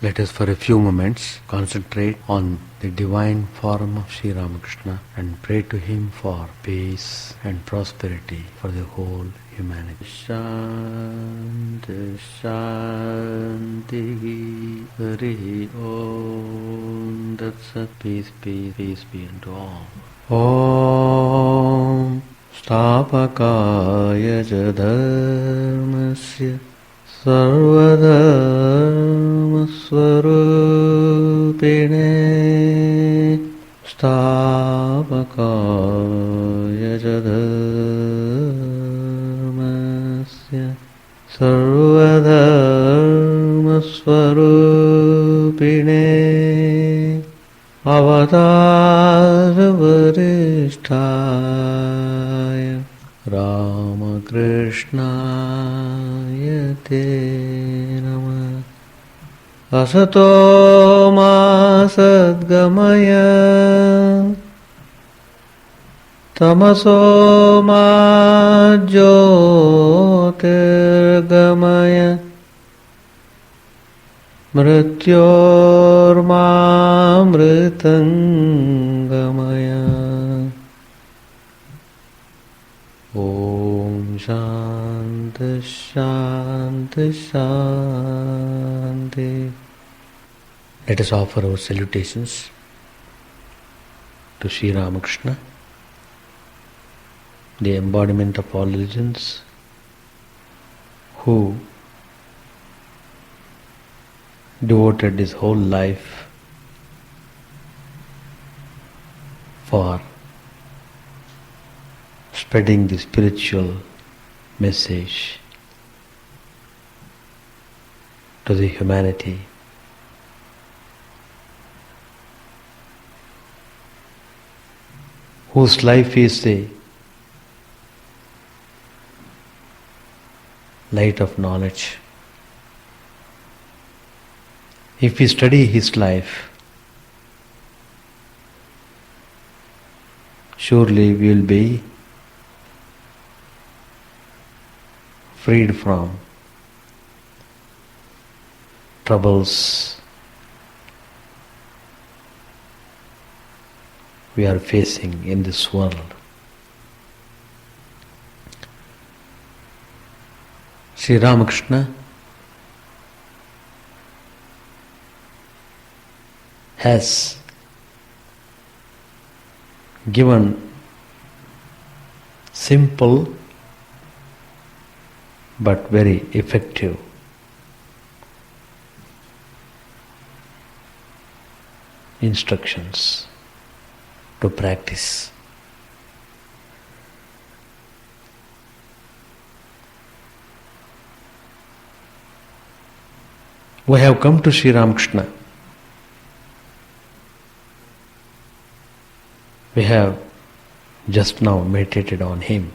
Let us for a few moments concentrate on the divine form of Sri Ramakrishna and pray to him for peace and prosperity for the whole humanity. Shanti, Shanti, Hari Om, that's a peace, peace, peace be unto all. Om, Stapakaya Dharmasya Sarvadharmasvarupine Stapakaya Dharmasya Sarvadharmasvarupine Avatarvarishthaya Ramakrishna Te Namah. Asato ma sadgamaya tamaso ma jyotirgamaya mrityorma mritangamaya. Om Shanti Shanti Shanti. Let us offer our salutations to Sri Ramakrishna, the embodiment of all religions, who devoted his whole life for spreading the spiritual message to the humanity. Whose life is the light of knowledge. If we study his life, surely we will be freed from troubles we are facing in this world. Sri Ramakrishna has given simple but very effective instructions to practice. We have come to Sri Ramakrishna. We have just now meditated on him.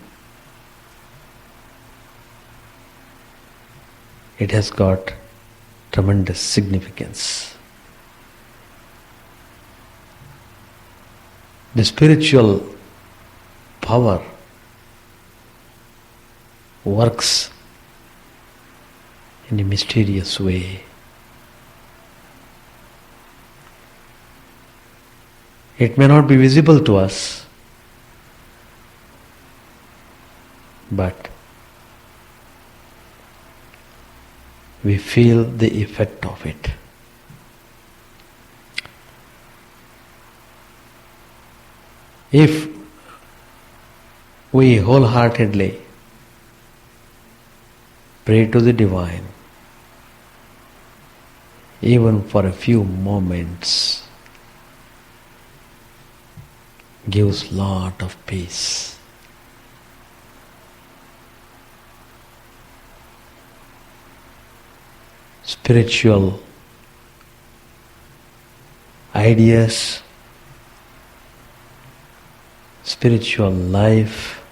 It has got tremendous significance. The spiritual power works in a mysterious way. It may not be visible to us, but we feel the effect of it. If we wholeheartedly pray to the Divine, even for a few moments, gives lot of peace. Spiritual ideas, spiritual life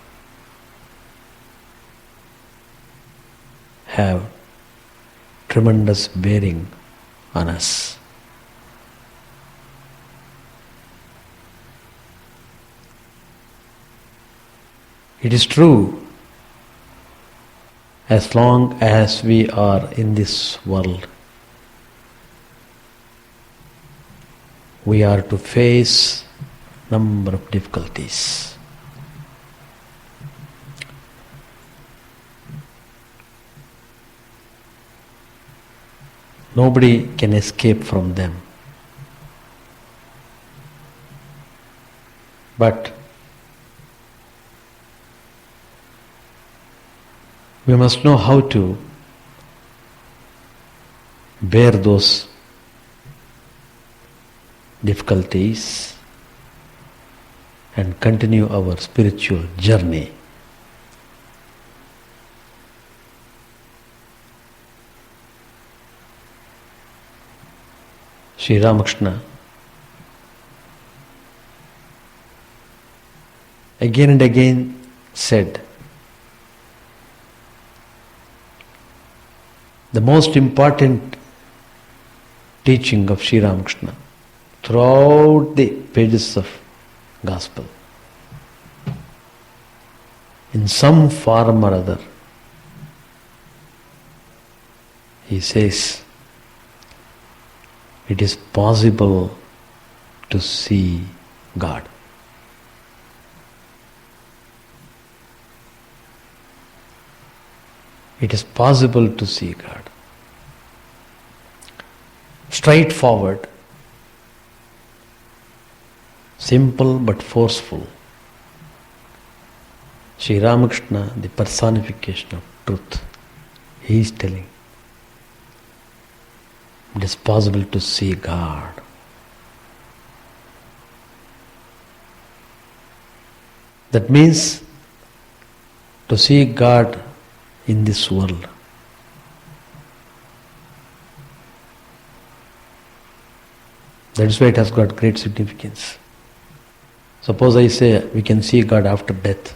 have tremendous bearing on us. It is true, as long as we are in this world, we are to face number of difficulties. Nobody can escape from them. But we must know how to bear those difficulties and continue our spiritual journey. Sri Ramakrishna again and again said, the most important teaching of Sri Ramakrishna throughout the pages of Gospel, in some form or other, he says, it is possible to see God. It is possible to see God. Straightforward, simple but forceful. Sri Ramakrishna, the personification of truth, he is telling, it is possible to see God. That means to see God in this world. That is why it has got great significance. Suppose I say we can see God after death.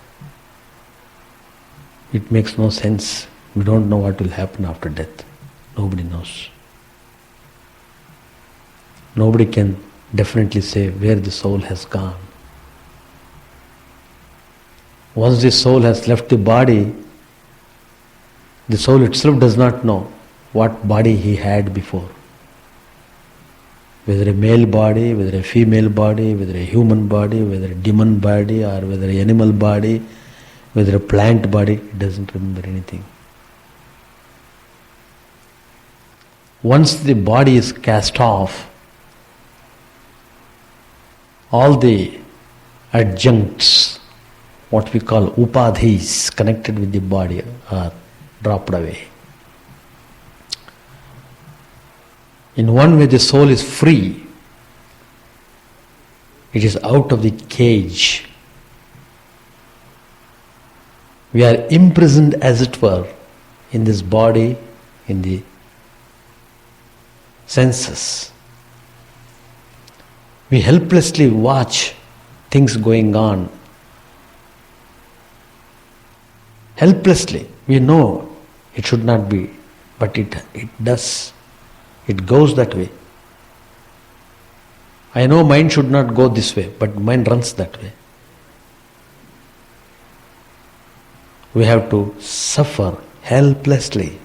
It makes no sense. We don't know what will happen after death. Nobody knows. Nobody can definitely say where the soul has gone. Once the soul has left the body, the soul itself does not know what body he had before. Whether a male body, whether a female body, whether a human body, whether a demon body, or whether an animal body, whether a plant body, it doesn't remember anything. Once the body is cast off, all the adjuncts, what we call upadhis, connected with the body, are dropped away. In one way, the soul is free. It is out of the cage. We are imprisoned, as it were, in this body, in the senses. We helplessly watch things going on. Helplessly. We know it should not be, but it does. It goes that way. I know mind should not go this way, but mind runs that way. We have to suffer helplessly.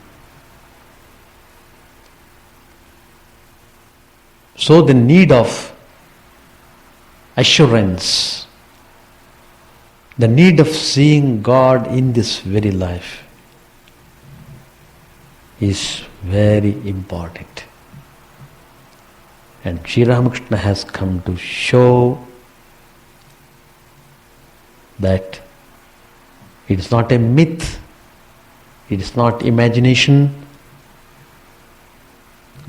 So the need of assurance, the need of seeing God in this very life is very important. And Sri Ramakrishna has come to show that it is not a myth, it is not imagination.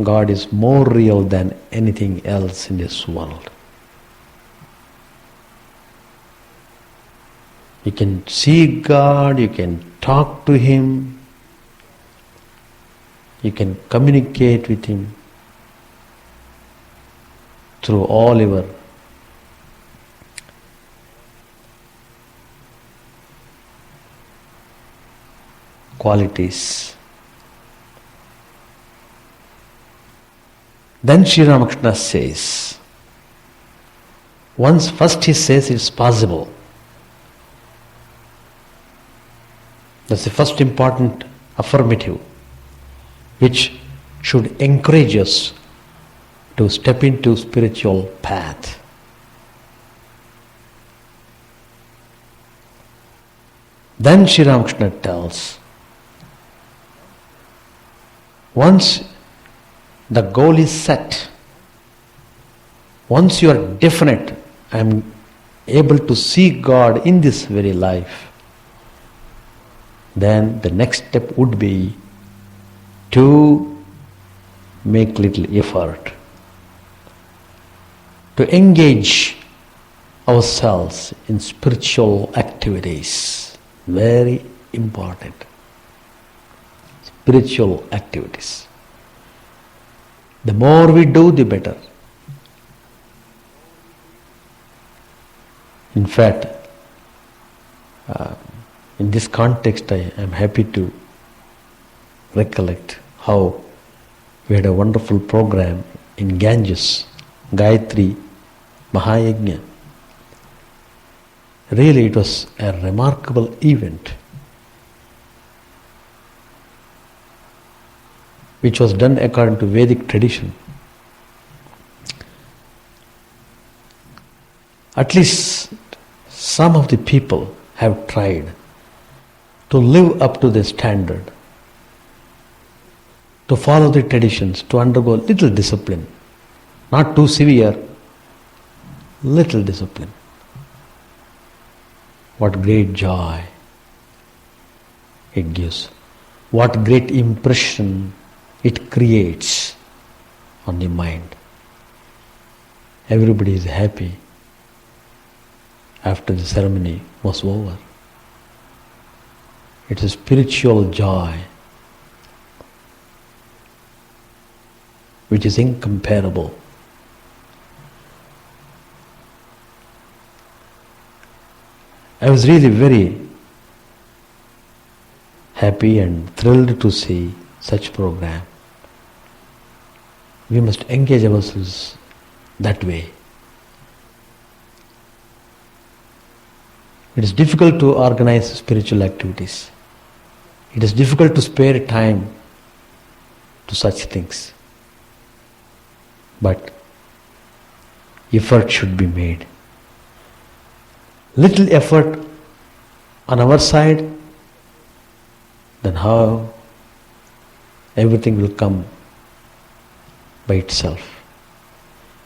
God is more real than anything else in this world. You can see God, you can talk to Him, you can communicate with Him through all your qualities. Then Sri Ramakrishna says, first he says it's possible. That's the first important affirmative, which should encourage us to step into spiritual path. Then Sri Ramakrishna tells, once the goal is set, once you are definite, I am able to see God in this very life, then the next step would be to make little effort, to engage ourselves in spiritual activities. Very important. Spiritual activities. The more we do, the better. In fact, in this context, I am happy to recollect how we had a wonderful program in Ganges, Gayatri Mahayajna. Really, it was a remarkable event which was done according to Vedic tradition. At least some of the people have tried to live up to the standard, to follow the traditions, to undergo little discipline, not too severe, little discipline. What great joy it gives. What great impression it creates on the mind. Everybody is happy after the ceremony was over. It's a spiritual joy which is incomparable. I was really very happy and thrilled to see such program. We must engage ourselves that way. It is difficult to organize spiritual activities. It is difficult to spare time to such things. But effort should be made. Little effort on our side, then how everything will come by itself.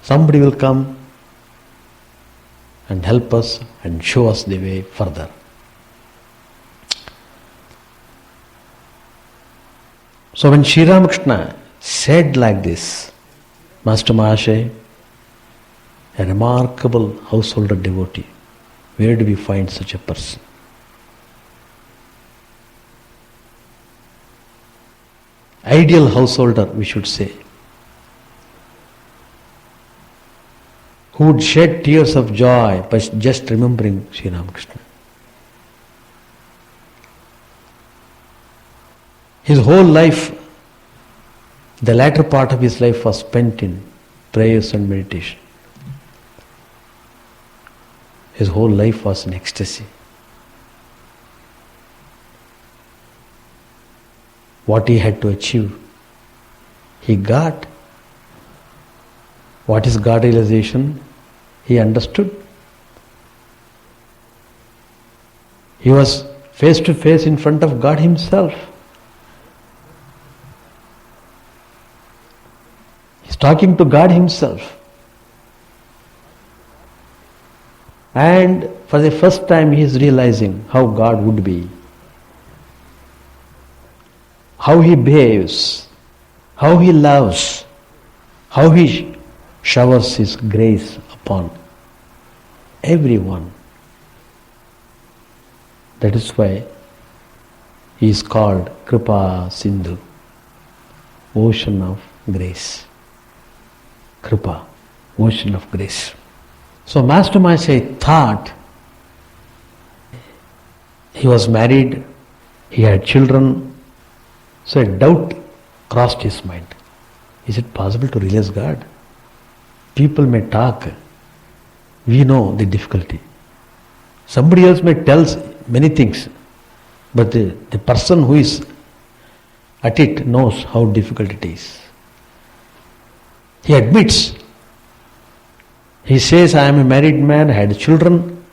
Somebody will come and help us and show us the way further. So when Sri Ramakrishna said like this, Master Mahashay, a remarkable householder devotee, where do we find such a person? Ideal householder, we should say, who would shed tears of joy by just remembering Sri Ramakrishna. His whole life, the latter part of his life was spent in prayers and meditation. His whole life was in ecstasy. What he had to achieve, he got. What is God realization? He understood. He was face to face in front of God himself. He's talking to God himself. And for the first time he is realizing how God would be, how he behaves, how he loves, how he showers his grace upon everyone. That is why he is called Kripa Sindhu, ocean of grace. Kripa, ocean of grace. So Master Mahasaya thought, he was married, he had children, so a doubt crossed his mind. Is it possible to realize God? People may talk, we know the difficulty. Somebody else may tell many things, but the person who is at it knows how difficult it is. He admits. He says, I am a married man, I had children.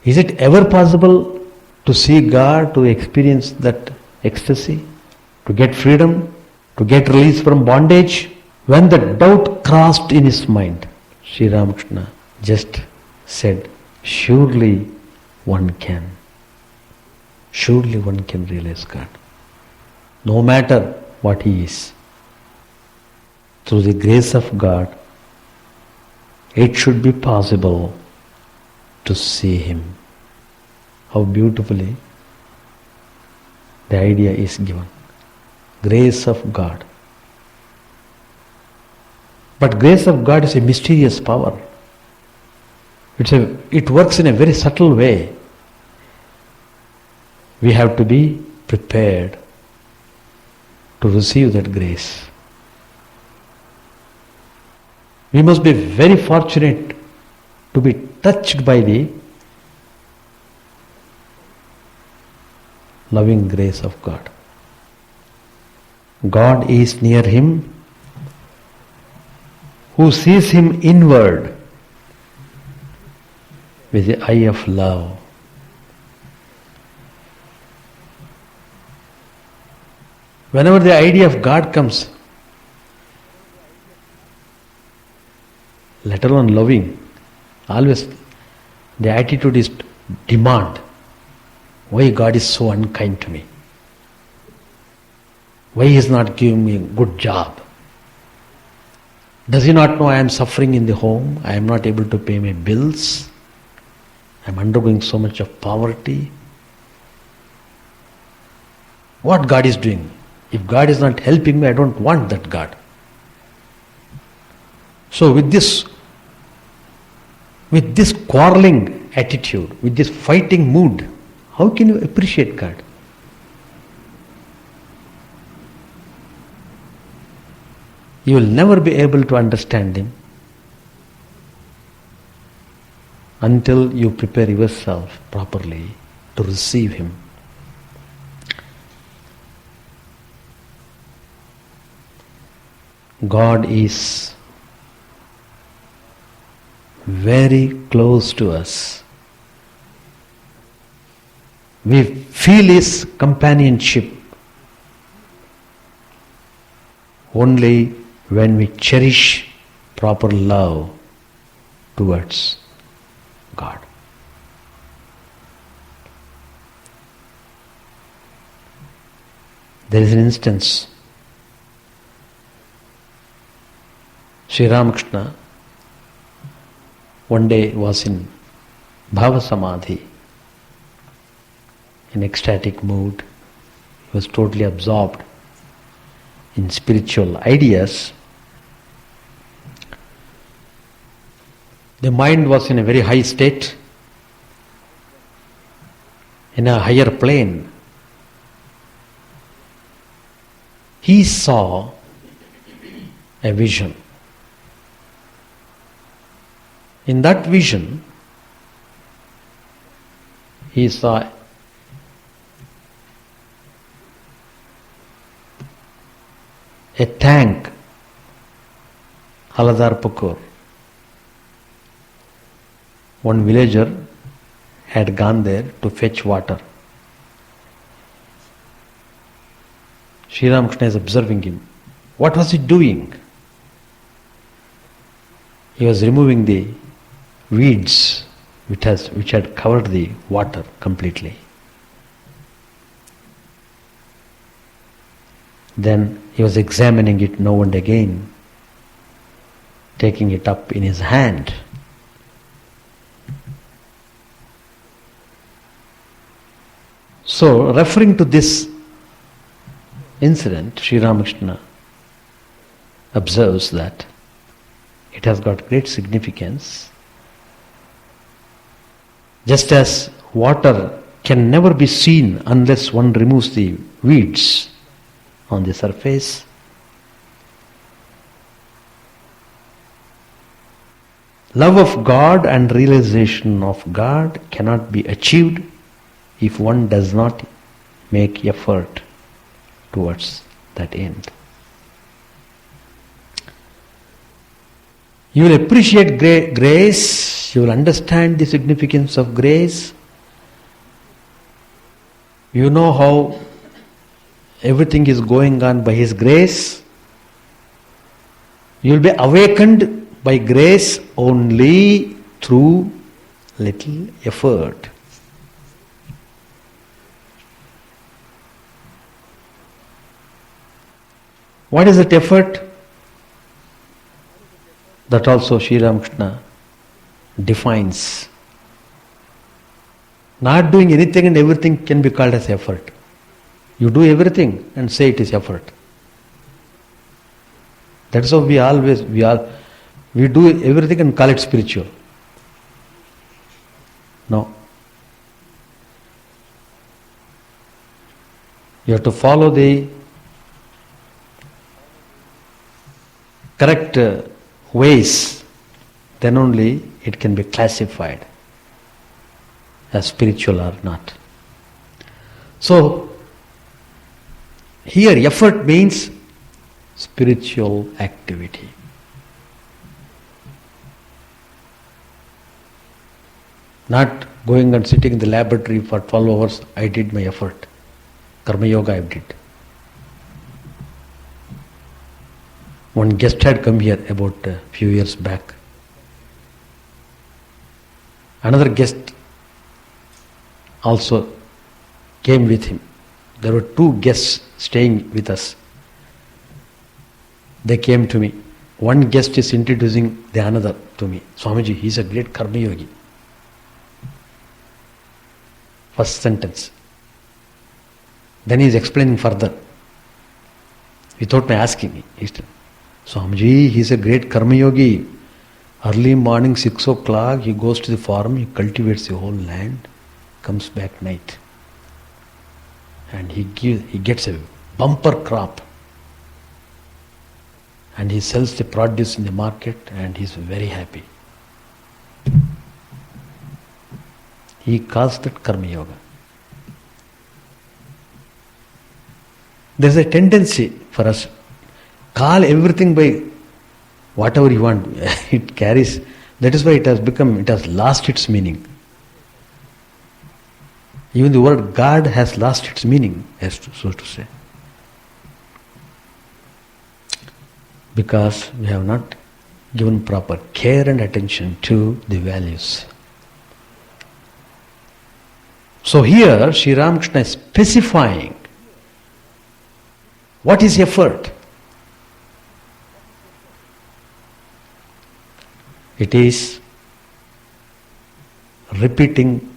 Is it ever possible to see God, to experience that ecstasy, to get freedom, to get release from bondage? When the doubt crossed in his mind, Sri Ramakrishna just said, surely one can. Surely one can realize God. No matter what he is. Through the grace of God, it should be possible to see him. How beautifully the idea is given. Grace of God. But grace of God is a mysterious power. It works in a very subtle way. We have to be prepared to receive that grace. We must be very fortunate to be touched by the loving grace of God. God is near him who sees him inward with the eye of love. Whenever the idea of God comes, let alone loving, always the attitude is demand. Why God is so unkind to me? Why He is not giving me a good job? Does He not know I am suffering in the home? I am not able to pay my bills. I am undergoing so much of poverty. What God is doing? If God is not helping me, I don't want that God. So with this quarreling attitude, with this fighting mood, how can you appreciate God? You will never be able to understand Him until you prepare yourself properly to receive Him. God is very close to us. We feel His companionship only when we cherish proper love towards God. There is an instance. Sri Ramakrishna one day was in Bhava Samadhi, in ecstatic mood. He was totally absorbed in spiritual ideas. The mind was in a very high state, in a higher plane. He saw a vision. In that vision, he saw a tank, Haladar Pukur. One villager had gone there to fetch water. Sri Ramakrishna is observing him. What was he doing? He was removing the weeds which had covered the water completely. Then he was examining it now and again, taking it up in his hand. So, referring to this incident, Sri Ramakrishna observes that it has got great significance. Just as water can never be seen unless one removes the weeds on the surface, love of God and realization of God cannot be achieved if one does not make effort towards that end. You will appreciate grace, you will understand the significance of grace. You know how everything is going on by His grace. You will be awakened by grace only through little effort. What is that effort? That also Sri Ramakrishna defines. Not doing anything and everything can be called as effort. You do everything and say it is effort. That's how we do everything and call it spiritual. No. You have to follow the correct ways, then only it can be classified as spiritual or not. So, here effort means spiritual activity. Not going and sitting in the laboratory for 12 hours, I did my effort. Karma yoga I did. One guest had come here about a few years back. Another guest also came with him. There were two guests staying with us. They came to me. One guest is introducing the another to me. Swamiji, he is a great karma yogi. First sentence. Then he is explaining further. Without my asking me. Swamiji, he is a great karma yogi. Early morning 6 o'clock he goes to the farm, he cultivates the whole land, comes back night. And he gets a bumper crop. And he sells the produce in the market and he is very happy. He calls that karma yoga. There is a tendency for us, call everything by whatever you want. It carries, that is why it has lost its meaning. Even the word God has lost its meaning, so to say. Because we have not given proper care and attention to the values. So here Sri Ramakrishna is specifying what is effort. It is repeating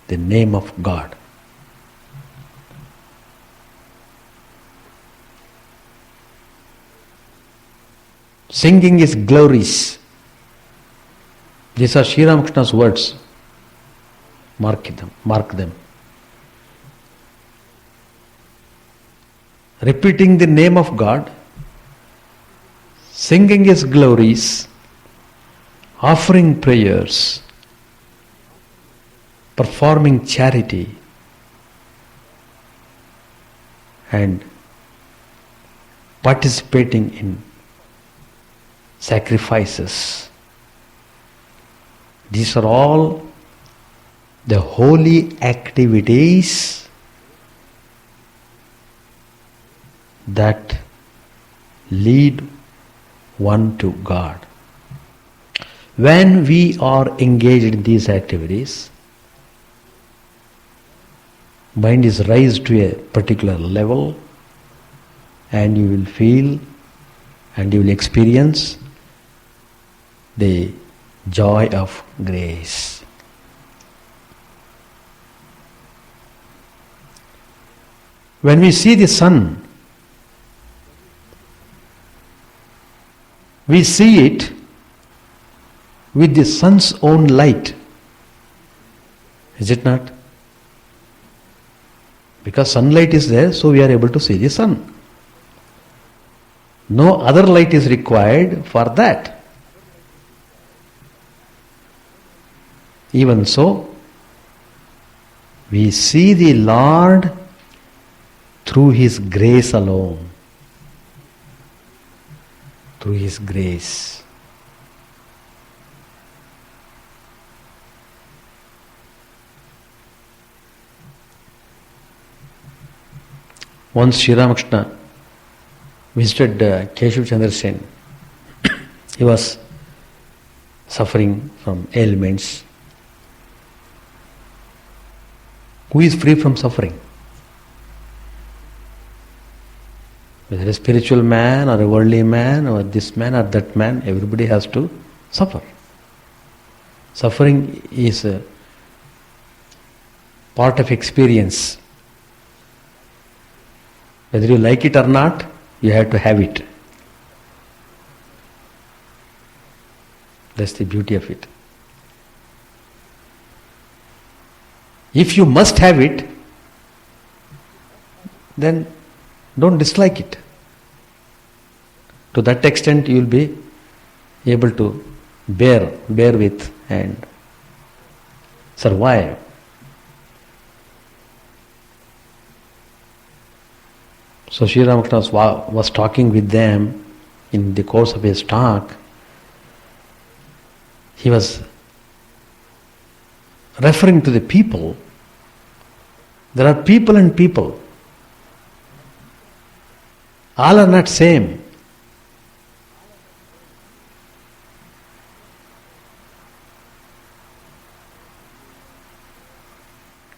the name of God. Singing is glories. These are Sri Ramakrishna's words. Mark them. Repeating the name of God, singing His glories, offering prayers, performing charity, and participating in sacrifices. These are all the holy activities that lead one to God. When we are engaged in these activities, mind is raised to a particular level and you will feel and you will experience the joy of grace. When we see the sun, we see it with the sun's own light. Is it not? Because sunlight is there, so we are able to see the sun. No other light is required for that. Even so, we see the Lord through His grace alone. Through His grace. Once Sri Ramakrishna visited Keshav Chandra Sen. He was suffering from ailments. Who is free from suffering? Whether a spiritual man or a worldly man or this man or that man, everybody has to suffer. Suffering is a part of experience. Whether you like it or not, you have to have it. That's the beauty of it. If you must have it, then don't dislike it. To that extent you will be able to bear with and survive. So Sri Ramakrishna was talking with them. In the course of his talk, he was referring to the people. There are people and people. All are not same.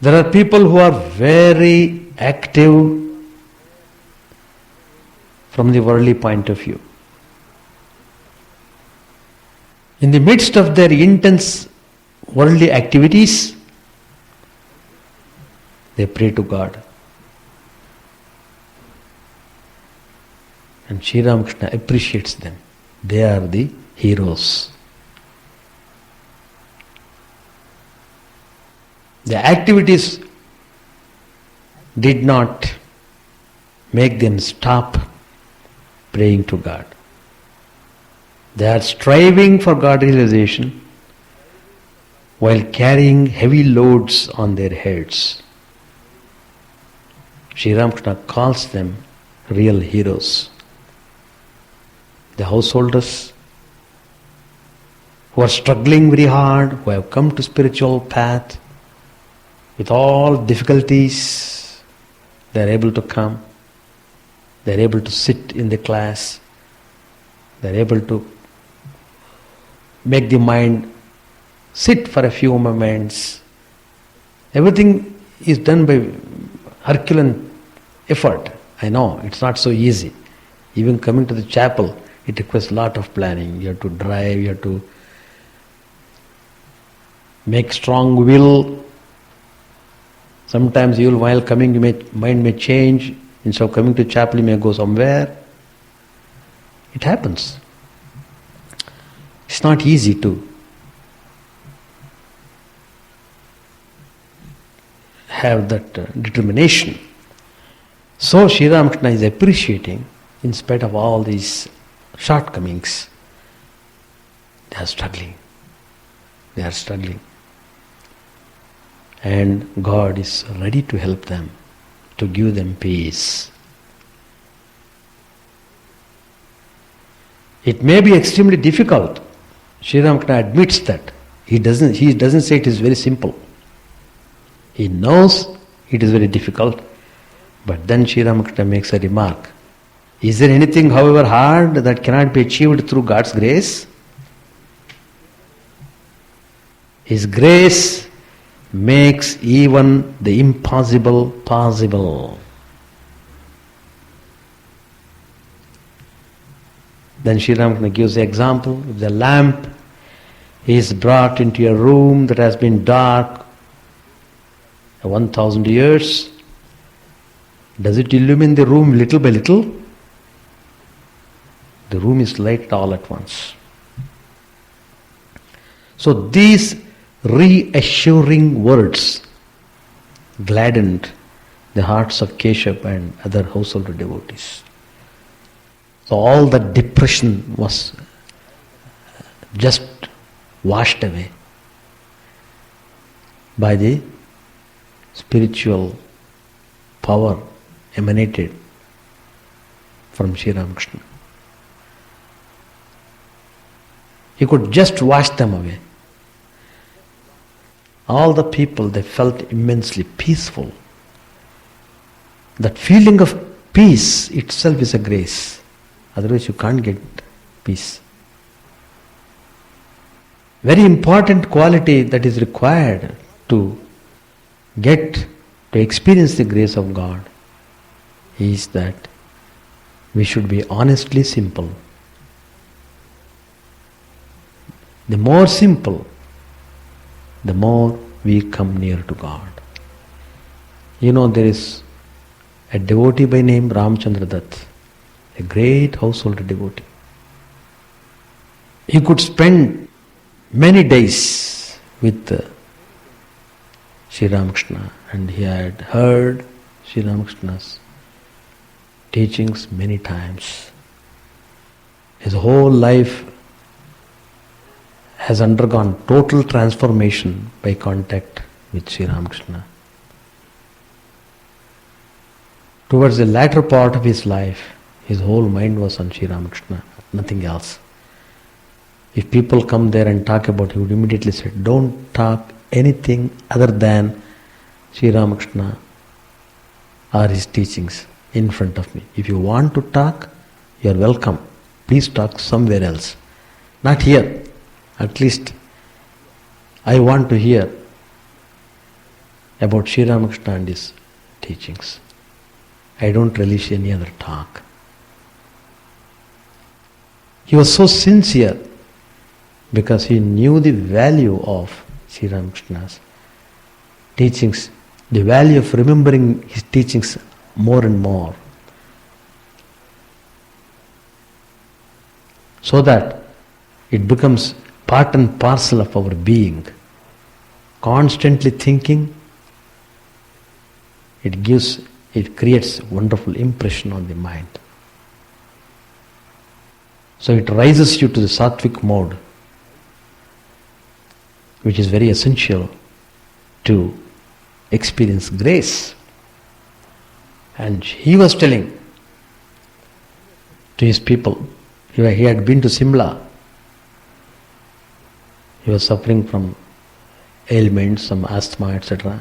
There are people who are very active from the worldly point of view. In the midst of their intense worldly activities, they pray to God. And Sri Ramakrishna appreciates them. They are the heroes. The activities did not make them stop praying to God. They are striving for God realization while carrying heavy loads on their heads. Sri Ramakrishna calls them real heroes. The householders who are struggling very hard, who have come to spiritual path with all difficulties, they are able to come. They are able to sit in the class. They are able to make the mind sit for a few moments. Everything is done by Herculean effort. I know, it's not so easy. Even coming to the chapel, it requires a lot of planning. You have to drive, you have to make strong will. Sometimes you will, while coming, mind may change. Instead of coming to chapel, you may go somewhere. It happens. It's not easy to have that determination. So Sri Ramakrishna is appreciating, in spite of all these shortcomings, they are struggling. They are struggling. And God is ready to help them, to give them peace. It may be extremely difficult. Sri Ramakrishna admits that. He doesn't say it is very simple. He knows it is very difficult. But then Sri Ramakrishna makes a remark. Is there anything, however hard, that cannot be achieved through God's grace? His grace makes even the impossible possible. Then Sri Ramakrishna gives the example. If the lamp is brought into a room that has been dark 1,000 years, does it illumine the room little by little? The room is lighted all at once. So these reassuring words gladdened the hearts of Keshav and other householder devotees. So all that depression was just washed away by the spiritual power emanated from Sri Ramakrishna. He could just wash them away. All the people, they felt immensely peaceful. That feeling of peace itself is a grace. Otherwise you can't get peace. Very important quality that is required to experience the grace of God is that we should be honestly simple. The more simple, the more we come near to God. There is a devotee by name Ramchandra Dutt, a great household devotee. He could spend many days with Sri Ramakrishna, and he had heard Sri Ramakrishna's teachings many times. His whole life has undergone total transformation by contact with Sri Ramakrishna. Towards the latter part of his life, his whole mind was on Sri Ramakrishna, nothing else. If people come there and talk about, he would immediately say, don't talk anything other than Sri Ramakrishna or his teachings in front of me. If you want to talk, you are welcome. Please talk somewhere else. Not here. At least I want to hear about Sri Ramakrishna and his teachings. I don't relish any other talk. He was so sincere because he knew the value of Sri Ramakrishna's teachings, the value of remembering his teachings more and more, so that it becomes part and parcel of our being. Constantly thinking, it creates wonderful impression on the mind. So it rises you to the sattvic mode, which is very essential to experience grace. And he was telling to his people, he had been to Simla. He was suffering from ailments, some asthma, etc.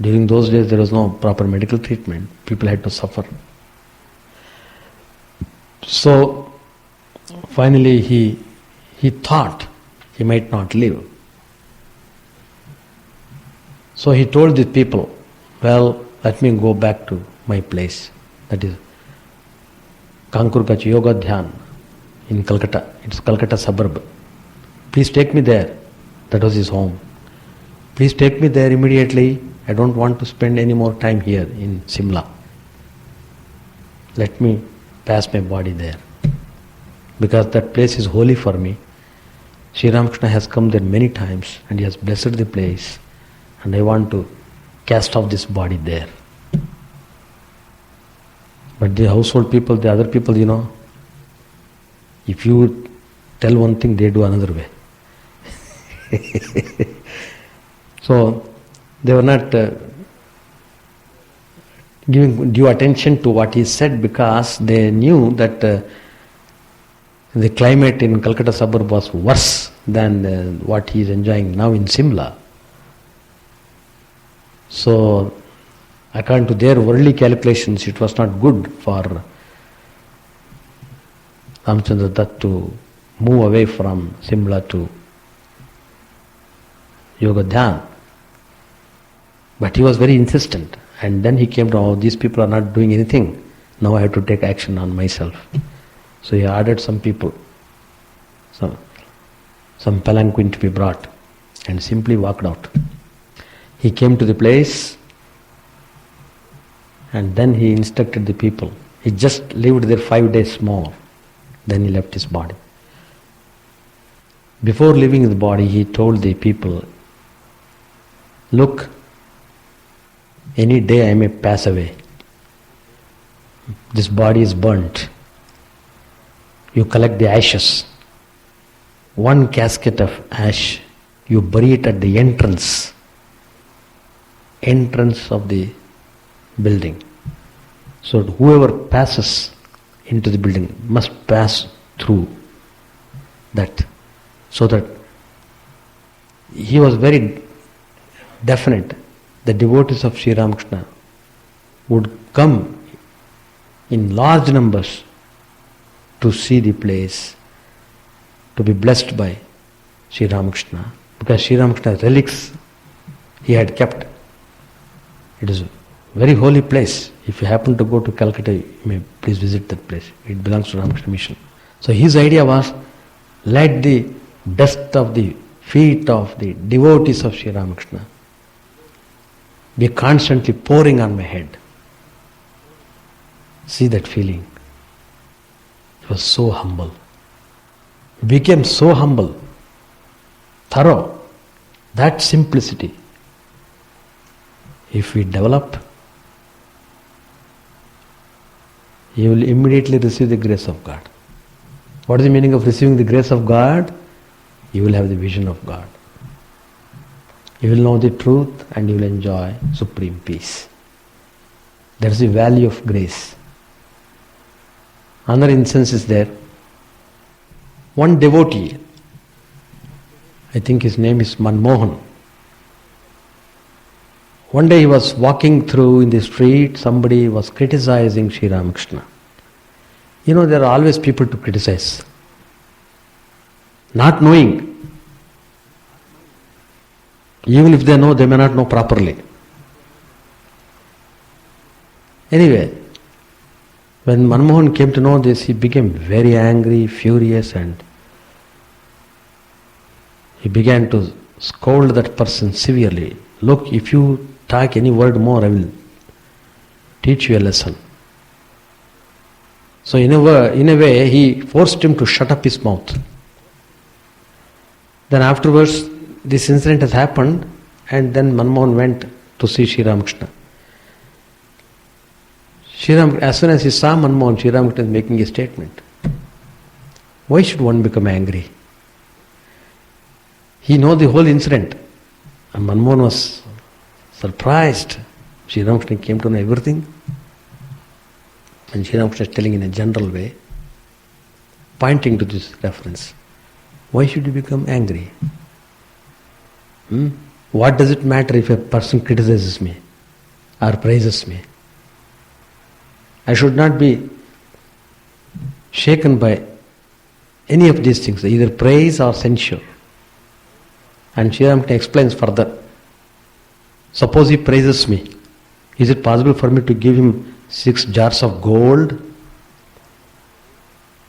During those days there was no proper medical treatment. People had to suffer. So finally he thought he might not live. So he told the people, well, let me go back to my place. That is Kankurkachi Yoga Dhyan in Calcutta. It's Calcutta suburb. Please take me there. That was his home. Please take me there immediately. I don't want to spend any more time here in Simla. Let me pass my body there. Because that place is holy for me. Sri Ramakrishna has come there many times and he has blessed the place. And I want to cast off this body there. But the household people, the other people, if you tell one thing, they do another way. So they were not giving due attention to what he said, because they knew that the climate in Calcutta suburb was worse than what he is enjoying now in Simla. So according to their worldly calculations, it was not good for Ramchandra Dutt to move away from Simla to Yoga Dhyan. But he was very insistent, and then he came to, oh, these people are not doing anything, now I have to take action on myself. So he ordered some people, some palanquin to be brought, and simply walked out. He came to the place and then he instructed the people. He just lived there 5 days more, then he left his body. Before leaving the body, he told the people, look, any day I may pass away. This body is burnt. You collect the ashes. One casket of ash, you bury it at the entrance of the building. So whoever passes into the building must pass through that. So that he was very definite. The devotees of Sri Ramakrishna would come in large numbers to see the place, to be blessed by Sri Ramakrishna, because Sri Ramakrishna's relics he had kept. It is a very holy place. If you happen to go to Calcutta, you may please visit that place. It belongs to Ramakrishna Mission. So his idea was, let the dust of the feet of the devotees of Sri Ramakrishna be constantly pouring on my head. See that feeling. It was so humble. Became so humble, thorough. That simplicity, if we develop, you will immediately receive the grace of God. What is the meaning of receiving the grace of God? You will have the vision of God. You will know the truth and you will enjoy supreme peace. That is the value of grace. Another instance is there. One devotee, I think his name is Manmohan. One day he was walking through in the street, somebody was criticizing Sri Ramakrishna. You know, there are always people to criticize. Not knowing. Even if they know, they may not know properly. Anyway, when Manmohan came to know this, he became very angry, furious, and he began to scold that person severely. Look, if you talk any word more, I will teach you a lesson. So in a way, he forced him to shut up his mouth. Then afterwards, this incident has happened, and then Manmohan went to see Sri Ramakrishna. As soon as he saw Manmohan, Sri Ramakrishna is making a statement. Why should one become angry? He knows the whole incident. And Manmohan was surprised. Sri Ramakrishna came to know everything. And Sri Ramakrishna is telling in a general way, pointing to this reference. Why should you become angry? What does it matter if a person criticizes me or praises me? I should not be shaken by any of these things, either praise or censure. And Sri Ramakrishna explains further. Suppose he praises me. Is it possible for me to give him 6 jars of gold?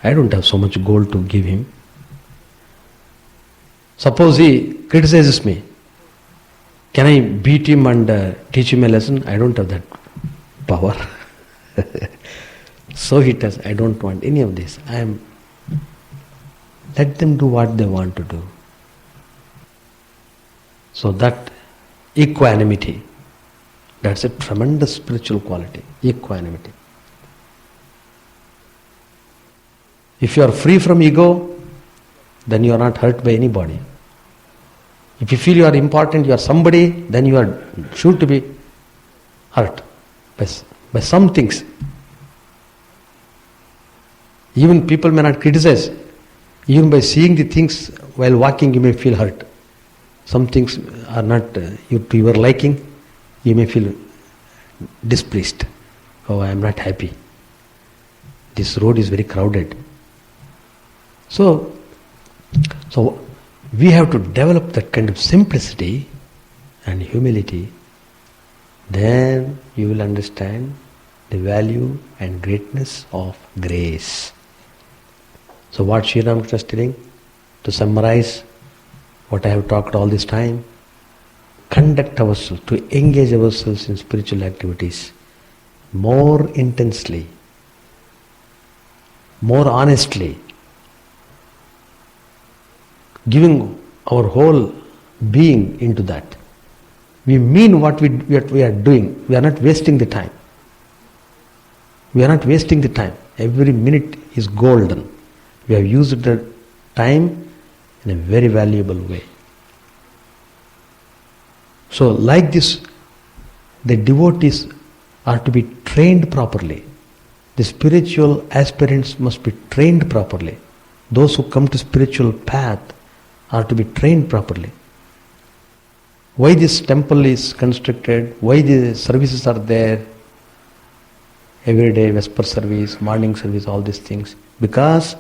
I don't have so much gold to give him. Suppose he criticizes me. Can I beat him and teach him a lesson? I don't have that power. So he tells, I don't want any of this. Let them do what they want to do. So that equanimity, that's a tremendous spiritual quality, equanimity. If you are free from ego, then you are not hurt by anybody. If you feel you are important, you are somebody, then you are sure to be hurt by some things. Even people may not criticize. Even by seeing the things while walking, you may feel hurt. Some things are not to your liking, you may feel displeased. Oh, I am not happy. This road is very crowded. So we have to develop that kind of simplicity and humility. Then you will understand the value and greatness of grace. So what Sri Ramakrishna is telling, to summarize what I have talked all this time, conduct ourselves, to engage ourselves in spiritual activities more intensely, more honestly, giving our whole being into that. We mean what we are doing. We are not wasting the time. We are not wasting the time. Every minute is golden. We have used the time in a very valuable way. So like this, the devotees are to be trained properly. The spiritual aspirants must be trained properly. Those who come to spiritual path are to be trained properly. Why this temple is constructed, why the services are there, every day, Vesper service, morning service, all these things. Because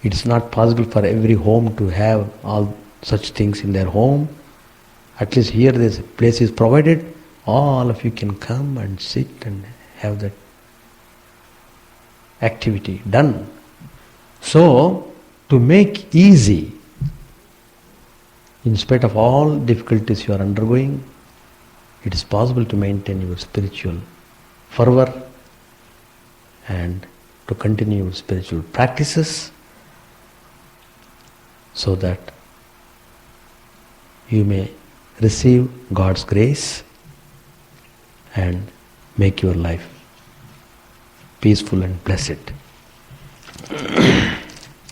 it is not possible for every home to have all such things in their home. At least here this place is provided. All of you can come and sit and have that activity done. So, to make easy, in spite of all difficulties you are undergoing, it is possible to maintain your spiritual fervor and to continue your spiritual practices so that you may receive God's grace and make your life peaceful and blessed.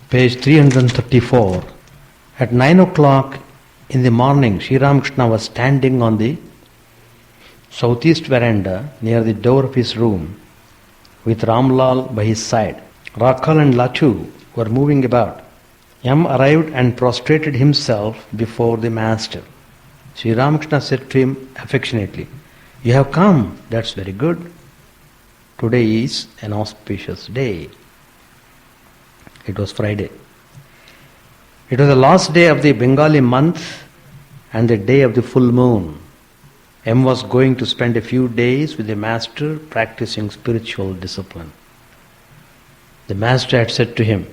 Page 334. At 9 o'clock in the morning, Sri Ramakrishna was standing on the southeast veranda near the door of his room with Ramlal by his side. Rakal and Latu were moving about. Yam arrived and prostrated himself before the master. Sri Ramakrishna said to him affectionately, "You have come, that's very good. Today is an auspicious day." It was Friday. It was the last day of the Bengali month and the day of the full moon. M was going to spend a few days with the master practicing spiritual discipline. The master had said to him,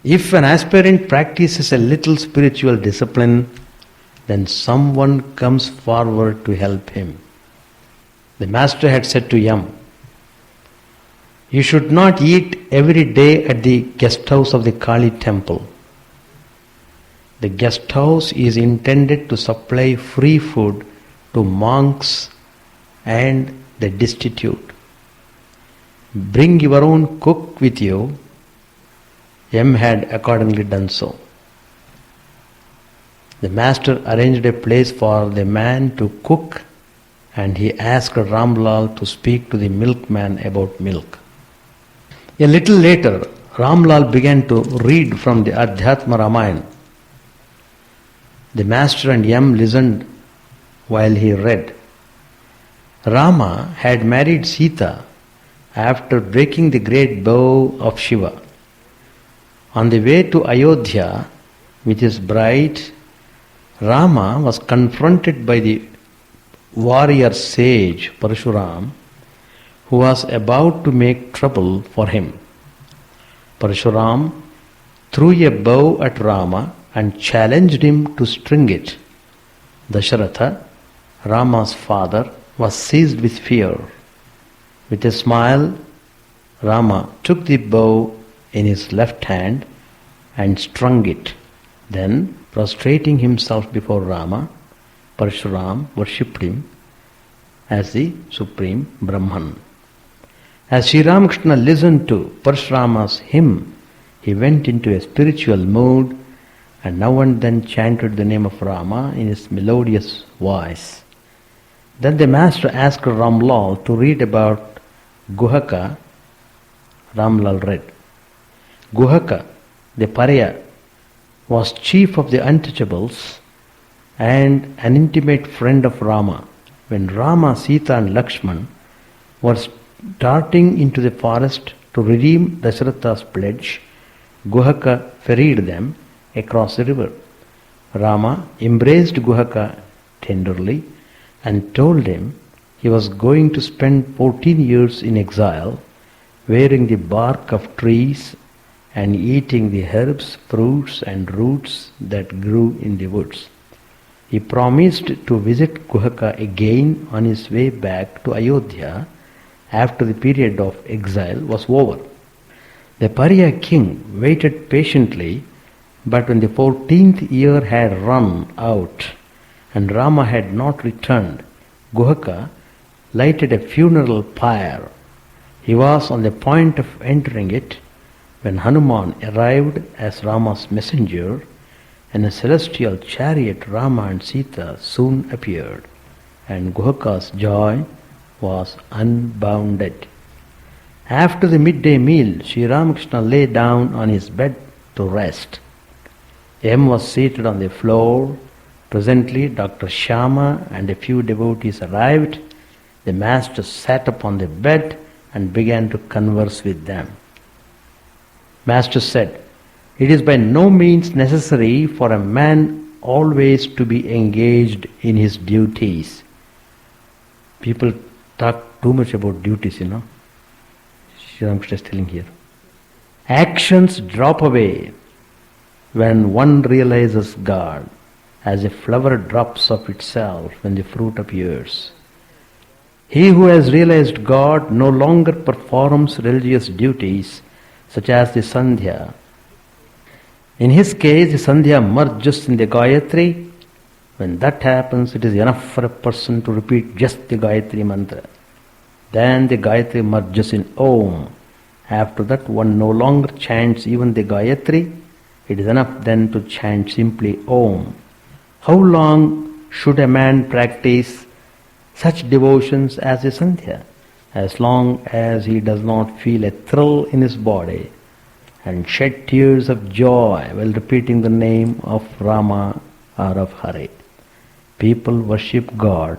"If an aspirant practices a little spiritual discipline, then someone comes forward to help him." The master had said to Yam, "You should not eat every day at the guest house of the Kali temple. The guest house is intended to supply free food to monks and the destitute. Bring your own cook with you." M had accordingly done so. The master arranged a place for the man to cook, and he asked Ramlal to speak to the milkman about milk. A little later, Ramlal began to read from the Adhyatma Ramayana. The master and Yam listened while he read. Rama had married Sita after breaking the great bow of Shiva. On the way to Ayodhya with his bride, Rama was confronted by the warrior sage Parshuram, who was about to make trouble for him. Parshuram threw a bow at Rama and challenged him to string it. Dasharatha, Rama's father, was seized with fear. With a smile, Rama took the bow in his left hand and strung it. Then, prostrating himself before Rama, Parshuram worshipped him as the supreme Brahman. As Sri Ramakrishna listened to Parshurama's hymn, he went into a spiritual mood and now and then chanted the name of Rama in his melodious voice. Then the master asked Ramlal to read about Guhaka. Ramlal read. Guhaka, the Pariya, was chief of the untouchables and an intimate friend of Rama. When Rama, Sita and Lakshman were starting into the forest to redeem Dasharatha's pledge, Guhaka ferried them across the river. Rama embraced Guhaka tenderly and told him he was going to spend 14 years in exile, wearing the bark of trees and eating the herbs, fruits and roots that grew in the woods. He promised to visit Guhaka again on his way back to Ayodhya after the period of exile was over. The Pariya king waited patiently, but when the 14th year had run out and Rama had not returned, Guhaka lighted a funeral pyre. He was on the point of entering it when Hanuman arrived as Rama's messenger, and a celestial chariot Rama and Sita soon appeared, and Guhaka's joy was unbounded. After the midday meal, Sri Ramakrishna lay down on his bed to rest. M was seated on the floor. Presently, Dr. Shyama and a few devotees arrived, The master sat upon the bed and began to converse with them. Master said, "It is by no means necessary for a man always to be engaged in his duties." People talk too much about duties, Sri Ramakrishna is telling here. Actions drop away when one realizes God, as a flower drops of itself when the fruit appears. He who has realized God no longer performs religious duties such as the Sandhya. In his case, the Sandhya merges in the Gayatri. When that happens, it is enough for a person to repeat just the Gayatri mantra. Then the Gayatri merges in Om. After that, one no longer chants even the Gayatri. It is enough then to chant simply Om. How long should a man practice such devotions as a Sandhya? As long as he does not feel a thrill in his body and shed tears of joy while repeating the name of Rama or of Hare. People worship God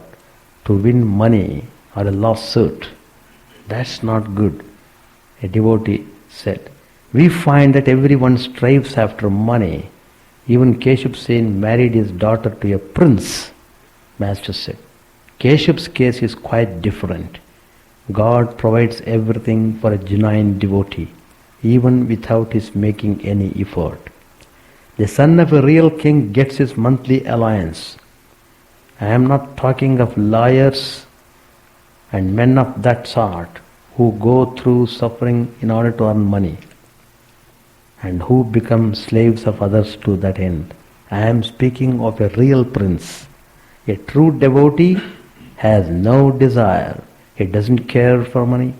to win money or a lawsuit. That's not good. A devotee said, "We find that everyone strives after money. Even Keshab Sen married his daughter to a prince." Master said, Keshab's case is quite different. God provides everything for a genuine devotee, even without his making any effort. The son of a real king gets his monthly allowance. I am not talking of lawyers and men of that sort who go through suffering in order to earn money and who become slaves of others to that end. I am speaking of a real prince. A true devotee has no desire. He doesn't care for money.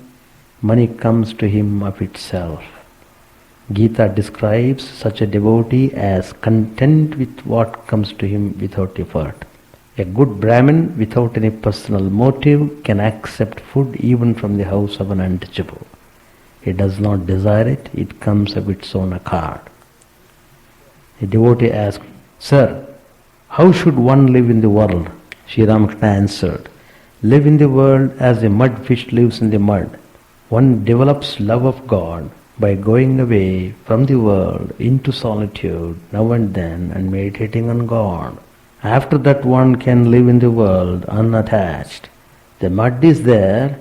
Money comes to him of itself. Gita describes such a devotee as content with what comes to him without effort. A good Brahmin without any personal motive can accept food even from the house of an untouchable. He does not desire it, it comes of its own accord. A devotee asked, "Sir, how should one live in the world?" Sri Ramakrishna answered, "Live in the world as a mudfish lives in the mud. One develops love of God by going away from the world into solitude now and then and meditating on God. After that one can live in the world unattached. The mud is there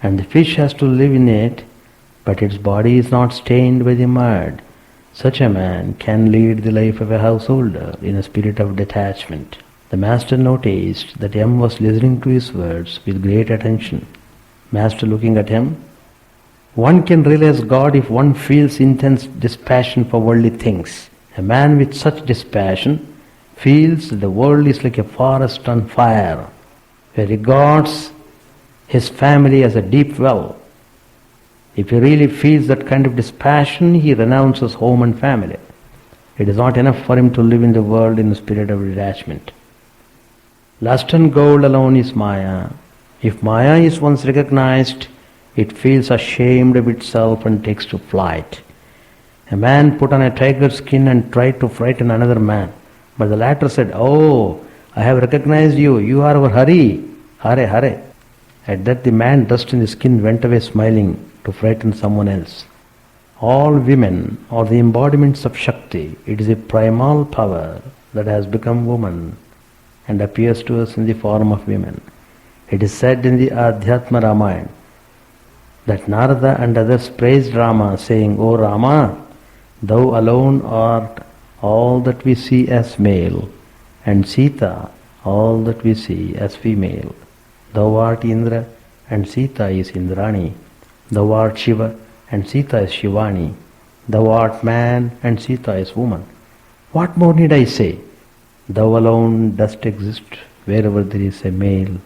and the fish has to live in it, but its body is not stained by the mud. Such a man can lead the life of a householder in a spirit of detachment." The master noticed that M was listening to his words with great attention. Master looking at him, "One can realize God if one feels intense dispassion for worldly things. A man with such dispassion feels the world is like a forest on fire. He regards his family as a deep well. If he really feels that kind of dispassion, he renounces home and family. It is not enough for him to live in the world in a spirit of detachment. Lust and gold alone is Maya. If Maya is once recognized, it feels ashamed of itself and takes to flight. A man put on a tiger skin and tried to frighten another man. But the latter said, 'Oh, I have recognized you. You are our Hari. Hare, Hare.' At that the man dressed in the skin went away smiling to frighten someone else. All women are the embodiments of Shakti. It is a primal power that has become woman and appears to us in the form of women. It is said in the Adhyatma Ramayana that Narada and others praised Rama, saying, 'O Rama, thou alone art all that we see as male, and Sita all that we see as female. Thou art Indra, and Sita is Indrani. Thou art Shiva, and Sita is Shivani. Thou art man, and Sita is woman. What more need I say? Thou alone dost exist wherever there is a male,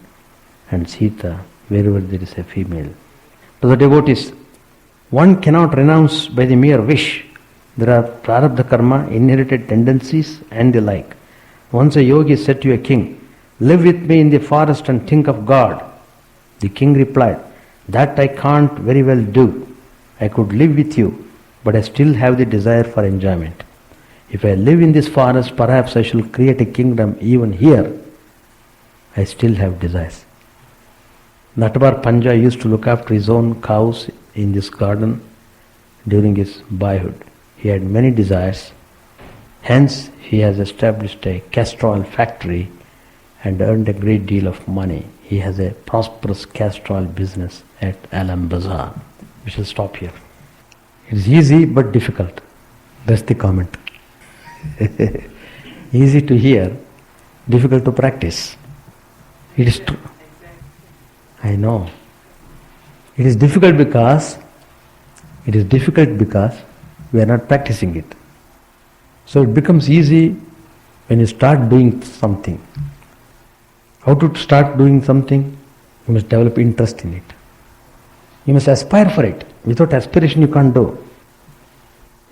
and Sita wherever there is a female.'" To the devotees, one cannot renounce by the mere wish. There are prarabdha karma, inherited tendencies and the like. Once a yogi said to a king, "Live with me in the forest and think of God." The king replied, "That I can't very well do. I could live with you, but I still have the desire for enjoyment. If I live in this forest, perhaps I shall create a kingdom even here. I still have desires." Natabar Panja used to look after his own cows in this garden during his boyhood. He had many desires. Hence, he has established a castor oil factory and earned a great deal of money. He has a prosperous castor oil business at Alam Bazaar. We shall stop here. It is easy but difficult. That's the comment. Easy to hear, difficult to practice. It is true. I know. It is difficult because we are not practicing it. So it becomes easy when you start doing something. How to start doing something? You must develop interest in it. You must aspire for it. Without aspiration you can't do.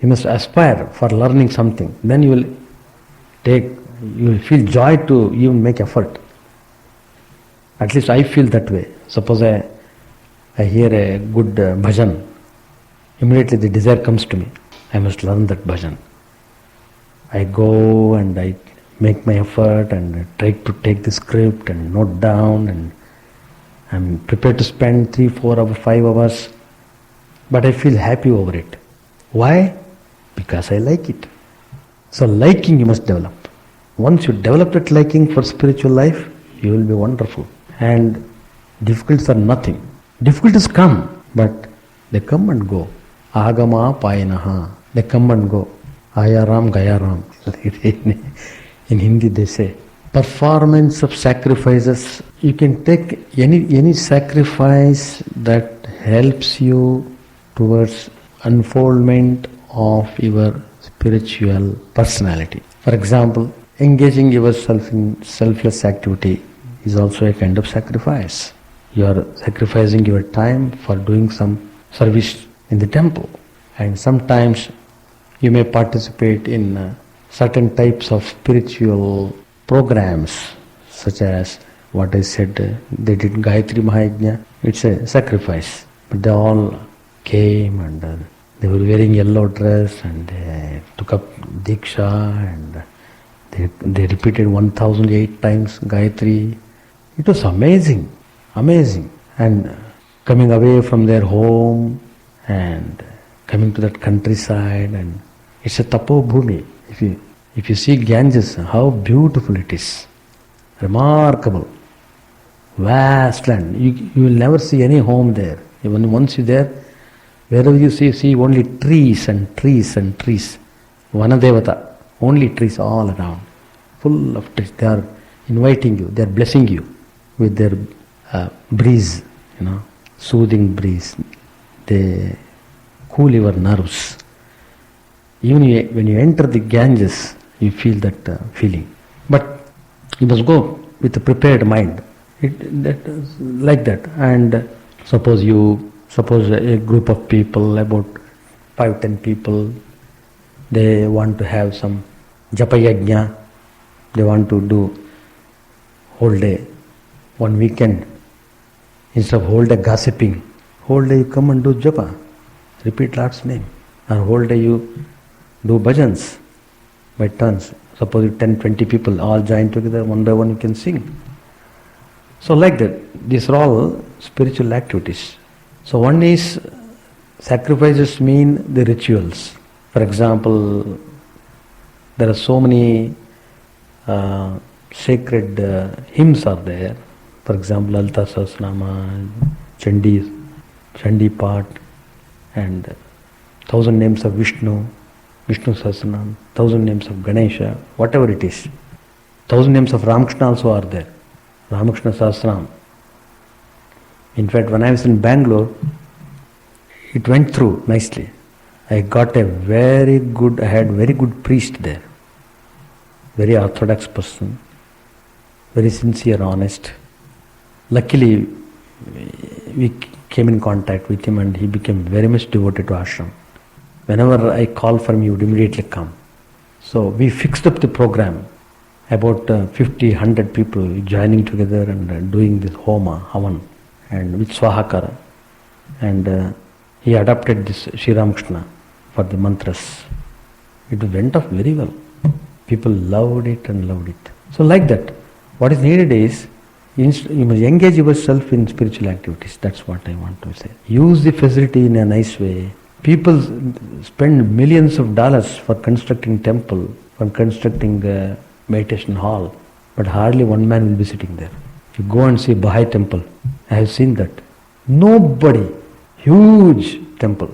You must aspire for learning something. Then you will feel joy to even make effort. At least I feel that way. Suppose I hear a good bhajan, immediately the desire comes to me. I must learn that bhajan. I go and I make my effort and try to take the script and note down, and I'm prepared to spend 3, 4 hours, 5 hours, but I feel happy over it. Why? Because I like it. So liking you must develop. Once you develop that liking for spiritual life, you will be wonderful. And difficulties are nothing. Difficulties come, but they come and go. Agama payanaha. They come and go. Ayaram gayaram. In Hindi they say. Performance of sacrifices. You can take any sacrifice that helps you towards unfoldment of your spiritual personality. For example, engaging yourself in selfless activity is also a kind of sacrifice. You are sacrificing your time for doing some service in the temple. And sometimes you may participate in certain types of spiritual programs, such as what I said, they did Gayatri Mahayajna. It's a sacrifice. But they all came and they were wearing yellow dress and they took up Diksha and they repeated 1008 times Gayatri. It was amazing. And coming away from their home and coming to that countryside, and it's a tapo bhumi. If you see Ganges, how beautiful it is. Remarkable. Vast land. You will never see any home there. Even once you're there, wherever you see only trees and trees and trees. Vanadevata. Only trees all around. Full of trees. They are inviting you. They are blessing you with their breeze, soothing breeze. They cool your nerves. Even when you enter the Ganges, you feel that feeling. But you must go with a prepared mind. Like that. And suppose a group of people, about 5-10 people, they want to have some japa yajna. They want to do whole day. One weekend, instead of whole day gossiping, whole day you come and do japa. Repeat Lord's name. Or whole day you do bhajans by turns. Suppose 10-20 people all join together, one by one you can sing. So like that, these are all spiritual activities. So one is, sacrifices mean the rituals. For example, there are so many sacred hymns are there. For example, Lalita Sahasranama, Chandi Path, and 1000 names of Vishnu Sahasranam, 1000 names of Ganesha, whatever it is. 1000 names of Ramakrishna also are there. Ramakrishna Sahasranam. In fact, when I was in Bangalore, it went through nicely. I had very good priest there. Very orthodox person. Very sincere, honest. Luckily, we came in contact with him and he became very much devoted to ashram. Whenever I call for him, he would immediately come. So we fixed up the program. About 50-100 people joining together and doing this homa, havan, and with swahakara. And he adopted this Sri Ramakrishna for the mantras. It went off very well. People loved it and loved it. So like that, what is needed is You must engage yourself in spiritual activities. That's what I want to say. Use the facility in a nice way. People spend millions of dollars for constructing temple, for constructing the meditation hall, but hardly one man will be sitting there. You go and see Baha'i temple. I have seen that. Nobody. Huge temple.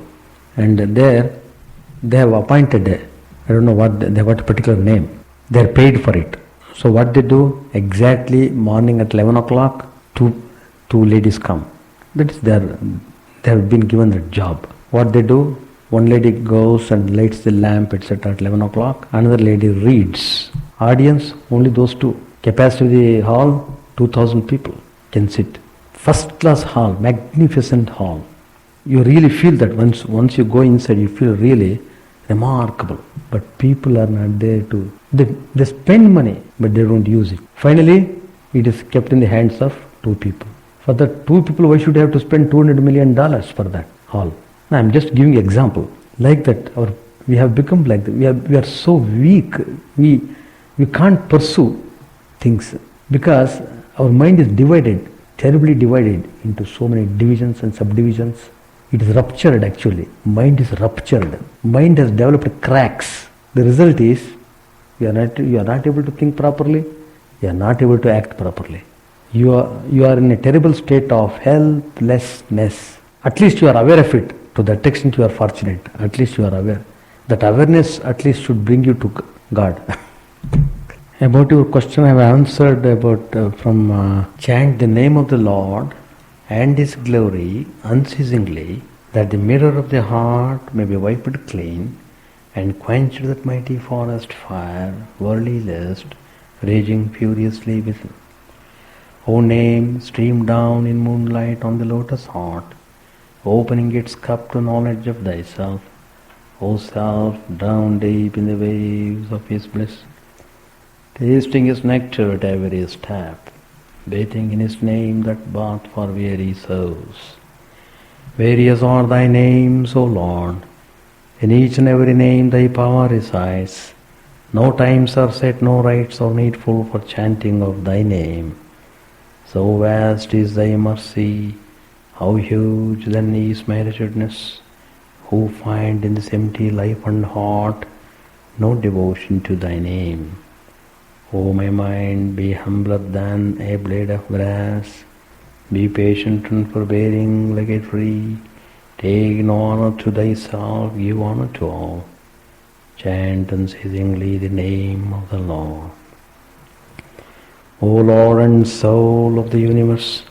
And there they have appointed I don't know what they have got a particular name. They are paid for it. So what they do, exactly morning at 11 o'clock, two ladies come. That is they have been given that job. What they do, one lady goes and lights the lamp, etc. at 11 o'clock. Another lady reads. Audience, only those two. Capacity of the hall, 2,000 people can sit. First class hall, magnificent hall. You really feel that once you go inside, you feel really remarkable. But people are not there to. They spend money, but they don't use it. Finally, it is kept in the hands of two people. For the two people, why should you have to spend $200 million for that hall? Now, I'm just giving an example. Like that, we have become like that. We are so weak. We can't pursue things because our mind is divided, terribly divided into so many divisions and subdivisions. It is ruptured actually. Mind is ruptured. Mind has developed cracks. The result is you are not able to think properly. You are not able to act properly. You are in a terrible state of helplessness. At least you are aware of it. To that extent you are fortunate. At least you are aware. That awareness at least should bring you to God. About your question I have answered about chant the name of the Lord and His glory unceasingly, that the mirror of the heart may be wiped clean and quenched that mighty forest fire, worldly lust, raging furiously within. O name, stream down in moonlight on the lotus heart, opening its cup to knowledge of thyself. O self, drown deep in the waves of His bliss, tasting His nectar at every step, bathing in His name that bath for weary souls. Various are thy names, O Lord. In each and every name thy power resides. No times are set, no rites are needful for chanting of thy name. So vast is thy mercy, how huge then is my wretchedness, who find in this empty life and heart no devotion to thy name. O my mind, be humbler than a blade of grass, be patient and forbearing like a tree, take no honor to thyself, give honor to all, chant unceasingly the name of the Lord. O Lord and soul of the universe,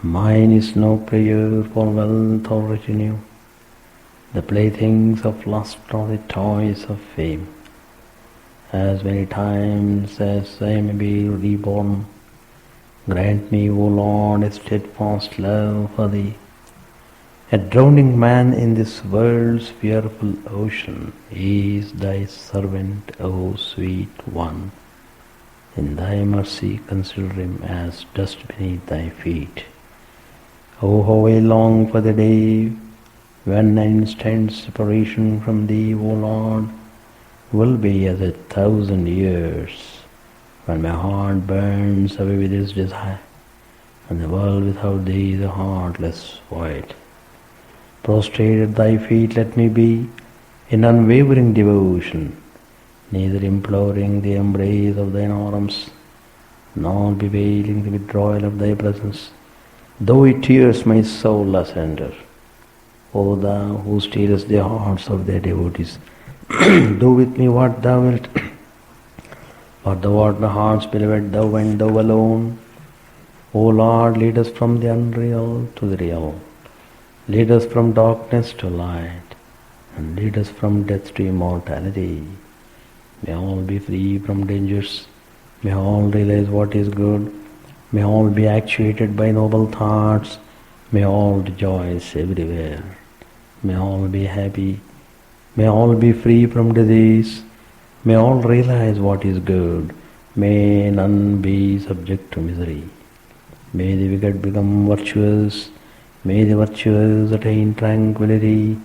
mine is no prayer for wealth or retinue, the playthings of lust or the toys of fame. As many times as I may be reborn, grant me, O Lord, a steadfast love for Thee. A drowning man in this world's fearful ocean is Thy servant, O sweet One. In Thy mercy consider him as dust beneath Thy feet. O how I long for the day when an instant separation from Thee, O Lord, will be as 1,000 years, when my heart burns away with its desire, and the world without Thee is a heartless void. Prostrate at Thy feet let me be, in unwavering devotion, neither imploring the embrace of Thine arms, nor bewailing the withdrawal of Thy presence, though it tears my soul asunder. O Thou who steelest the hearts of Thy devotees, do with me what Thou wilt. For Thou art my heart's beloved, Thou and Thou alone. O Lord, lead us from the unreal to the real. Lead us from darkness to light, and lead us from death to immortality. May all be free from dangers. May all realize what is good. May all be actuated by noble thoughts. May all rejoice everywhere. May all be happy. May all be free from disease. May all realize what is good. May none be subject to misery. May the wicked become virtuous. May the virtuous attain tranquility.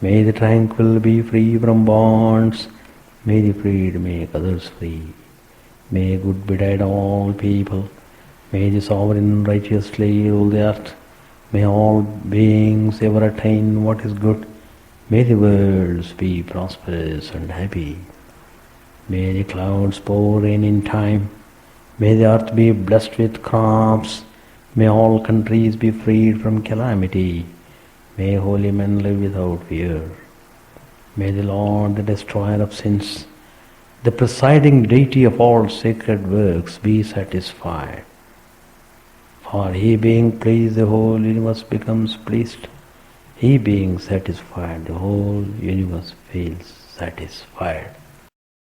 May the tranquil be free from bonds. May the freed make others free. May good betide all people. May the sovereign righteously rule the earth. May all beings ever attain what is good. May the worlds be prosperous and happy. May the clouds pour rain in time. May the earth be blessed with crops. May all countries be freed from calamity. May holy men live without fear. May the Lord, the destroyer of sins, the presiding deity of all sacred works, be satisfied. For he being pleased, the whole universe becomes pleased. He being satisfied, the whole universe feels satisfied.